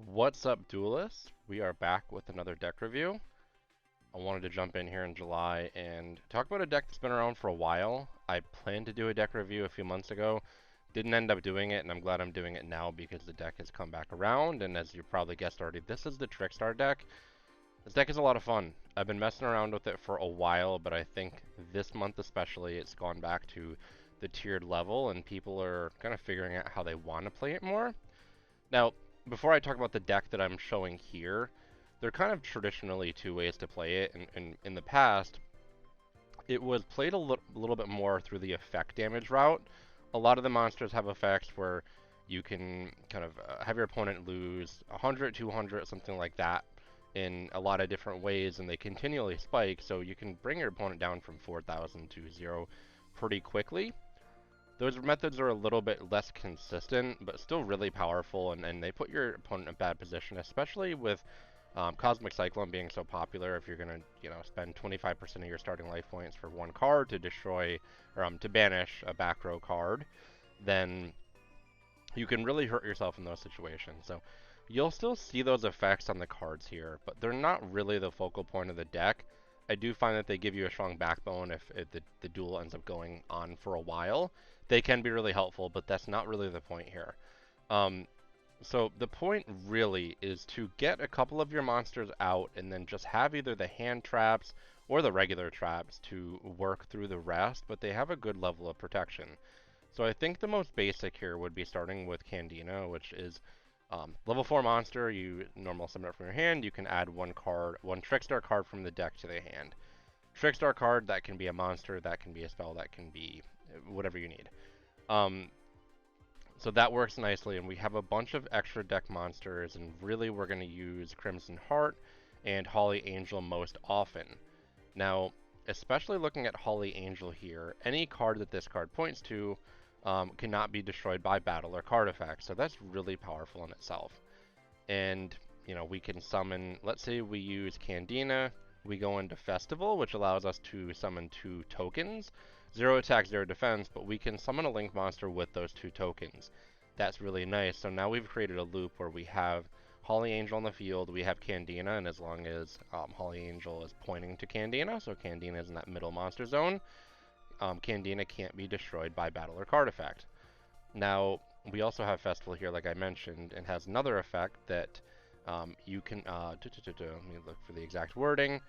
What's up, duelists? We are back with another deck review. I wanted to jump in here in July and talk about a deck that's been around for a while. I planned to do a deck review a few months ago, didn't end up doing it, and I'm glad I'm doing it now because the deck has come back around, and as you probably guessed already, this is the Trickstar deck. This deck is a lot of fun. I've been messing around with it for a while, but I think this month especially, it's gone back to the tiered level, and people are kind of figuring out how they want to play it more. Now, before I talk about the deck that I'm showing here, there are kind of traditionally two ways to play it. In the past, it was played a little bit more through the effect damage route. A lot of the monsters have effects where you can kind of have your opponent lose 100, 200, something like that in a lot of different ways, and they continually spike, so you can bring your opponent down from 4,000 to 0 pretty quickly. Those methods are a little bit less consistent, but still really powerful, and they put your opponent in a bad position, especially with Cosmic Cyclone being so popular. If you're going to, spend 25% of your starting life points for one card to destroy, or to banish a back row card, then you can really hurt yourself in those situations. So you'll still see those effects on the cards here, but they're not really the focal point of the deck. I do find that they give you a strong backbone if the duel ends up going on for a while. They can be really helpful, but that's not really the point here. Um, so the point really is to get a couple of your monsters out and then just have either the hand traps or the regular traps to work through the rest, but they have a good level of protection. So I think the most basic here would be starting with Candina, which is level 4 monster. You normal summon it from your hand. You can add one Trickstar card from the deck to the hand. Trickstar card, that can be a monster, that can be a spell, that can be whatever you need. Um, so that works nicely, and we have a bunch of extra deck monsters, and really we're going to use Crimson Heart and Holly Angel most often. Now, especially looking at Holly Angel here, any card that this card points to cannot be destroyed by battle or card effects, so that's really powerful in itself. And, we can summon, let's say we use Candina, we go into Festival, which allows us to summon 2 tokens. 0 attack, 0 defense, but we can summon a Link monster with those 2 tokens. That's really nice. So now we've created a loop where we have Holly Angel on the field, we have Candina, and as long as Holly Angel is pointing to Candina, so Candina is in that middle monster zone, Candina can't be destroyed by battle or card effect. Now, we also have Festival here, like I mentioned, and has another effect that you can, let me look for the exact wording.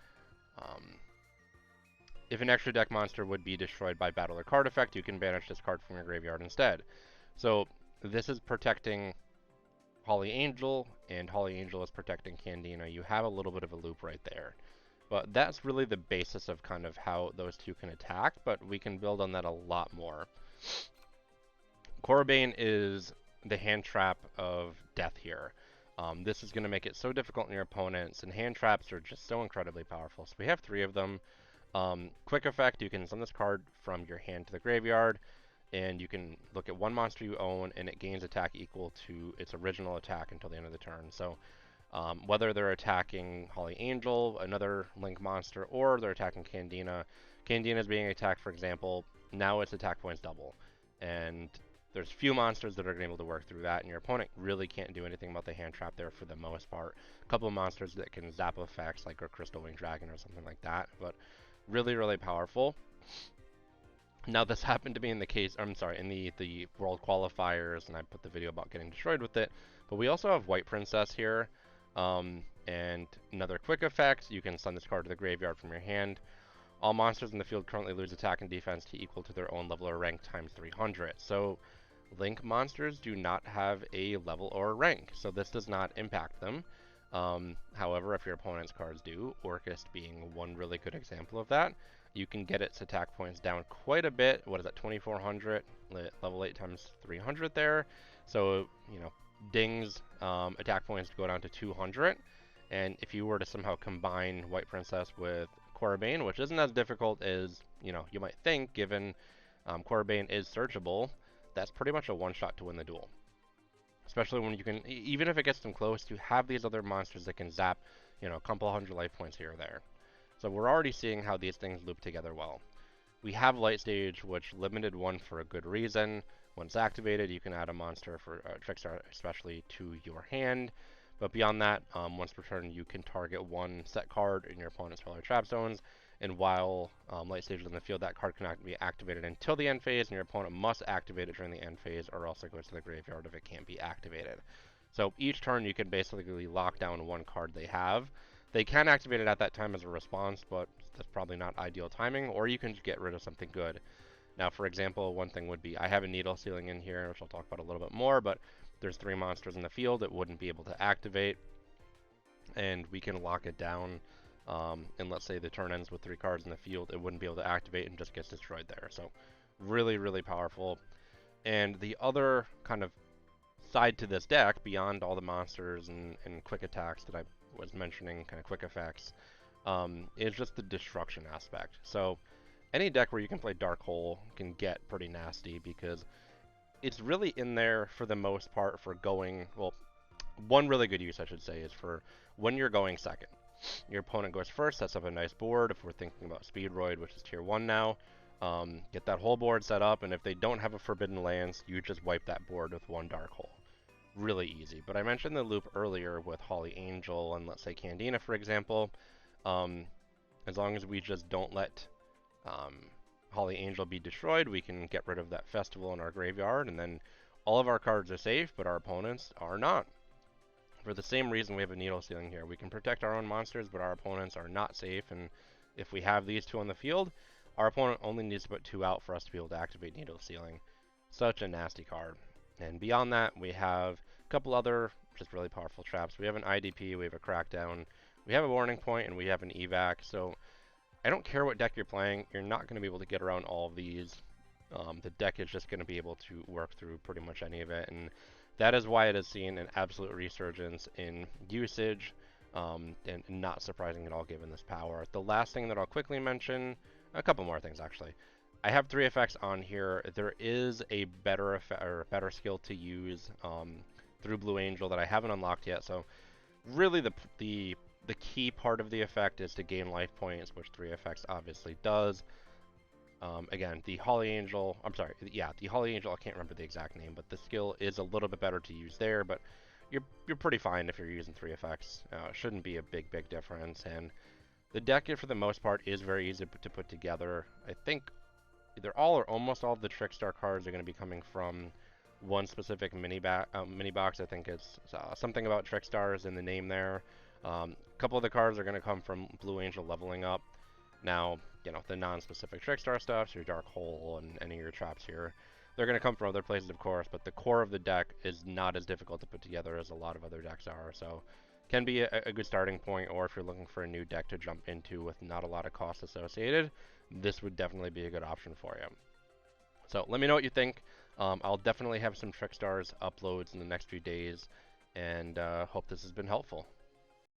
If an extra deck monster would be destroyed by battle or card effect, you can banish this card from your graveyard instead. So this is protecting Holly Angel, and Holly Angel is protecting Candina. You have a little bit of a loop right there. But that's really the basis of kind of how those two can attack, but we can build on that a lot more. Korribane is the hand trap of death here. This is going to make it so difficult on your opponents, and hand traps are just so incredibly powerful. So we have 3 of them. Quick effect, you can send this card from your hand to the graveyard, and you can look at one monster you own, and it gains attack equal to its original attack until the end of the turn. So whether they're attacking Holly Angel, another Link monster, or they're attacking Candina, Candina is being attacked, for example, now its attack points double. And there's few monsters that are able to work through that, and your opponent really can't do anything about the hand trap there for the most part. A couple of monsters that can zap effects, like a Crystal Winged Dragon or something like that, but really, really powerful. Now, this happened to be in the case, I'm sorry, in the World Qualifiers, and I put the video about getting destroyed with it, but we also have White Princess here, and another quick effect, you can send this card to the graveyard from your hand. All monsters in the field currently lose attack and defense to equal to their own level or rank times 300. So Link monsters do not have a level or a rank, so this does not impact them. However, if your opponent's cards do, Orcust being one really good example of that, you can get its attack points down quite a bit. What is that, 2400? Level 8 times 300 there. So, Ding's attack points go down to 200. And if you were to somehow combine White Princess with Korribane, which isn't as difficult as, you might think, given Korribane is searchable, that's pretty much a one-shot to win the duel. Especially when you can, even if it gets them close, you have these other monsters that can zap, a couple hundred life points here or there. So we're already seeing how these things loop together well. We have Light Stage, which limited one for a good reason. Once activated, you can add a monster for Trickstar, especially to your hand. But beyond that, once per turn, you can target one set card in your opponent's Pillar Trap Zones, and while late stage on the field, that card cannot be activated until the end phase, and your opponent must activate it during the end phase, or else it goes to the graveyard if it can't be activated. So each turn, you can basically lock down one card they have. They can activate it at that time as a response, but that's probably not ideal timing, or you can just get rid of something good. Now, for example, one thing would be I have a Needle Ceiling in here, which I'll talk about a little bit more, but there's 3 monsters in the field it wouldn't be able to activate, and we can lock it down. And let's say the turn ends with 3 cards in the field, it wouldn't be able to activate and just gets destroyed there. So really, really powerful. And the other kind of side to this deck, beyond all the monsters and quick attacks that I was mentioning, kind of quick effects, is just the destruction aspect. So any deck where you can play Dark Hole can get pretty nasty because it's really in there for the most part for going, well, one really good use I should say is for when you're going second. Your opponent goes first, sets up a nice board. If we're thinking about Speedroid, which is tier 1 now, get that whole board set up, and if they don't have a Forbidden Lands, you just wipe that board with one Dark Hole. Really easy. But I mentioned the loop earlier with Holly Angel and let's say Candina, for example. As long as we just don't let Holly Angel be destroyed, we can get rid of that festival in our graveyard, and then all of our cards are safe, but our opponents are not. For the same reason we have a Needle Ceiling here. We can protect our own monsters, but our opponents are not safe, and if we have these 2 on the field, our opponent only needs to put 2 out for us to be able to activate Needle Ceiling. Such a nasty card. And beyond that, we have a couple other just really powerful traps. We have an IDP, we have a Crackdown, we have a Warning Point, and we have an Evac. So I don't care what deck you're playing, you're not going to be able to get around all of these. The deck is just going to be able to work through pretty much any of it, and that is why it has seen an absolute resurgence in usage, and not surprising at all given this power. The last thing that I'll quickly mention, a couple more things actually. I have 3 effects on here. There is a better effect or a better skill to use through Blue Angel that I haven't unlocked yet. So really the key part of the effect is to gain life points, which 3 effects obviously does. Again, the Holly Angel, I'm sorry, yeah, the Holly Angel, I can't remember the exact name, but the skill is a little bit better to use there, but you're pretty fine if you're using 3 effects. It shouldn't be a big difference, and the deck, for the most part, is very easy to put together. I think either all or almost all of the Trickstar cards are going to be coming from one specific mini box. I think it's something about Trickstars in the name there. A couple of the cards are going to come from Blue Angel leveling up. Now, you know, the non-specific Trickstar stuff, so your Dark Hole and any of your traps here, they're going to come from other places, of course, but the core of the deck is not as difficult to put together as a lot of other decks are, so can be a good starting point, or if you're looking for a new deck to jump into with not a lot of cost associated, this would definitely be a good option for you. So let me know what you think. I'll definitely have some Trickstars uploads in the next few days, and hope this has been helpful.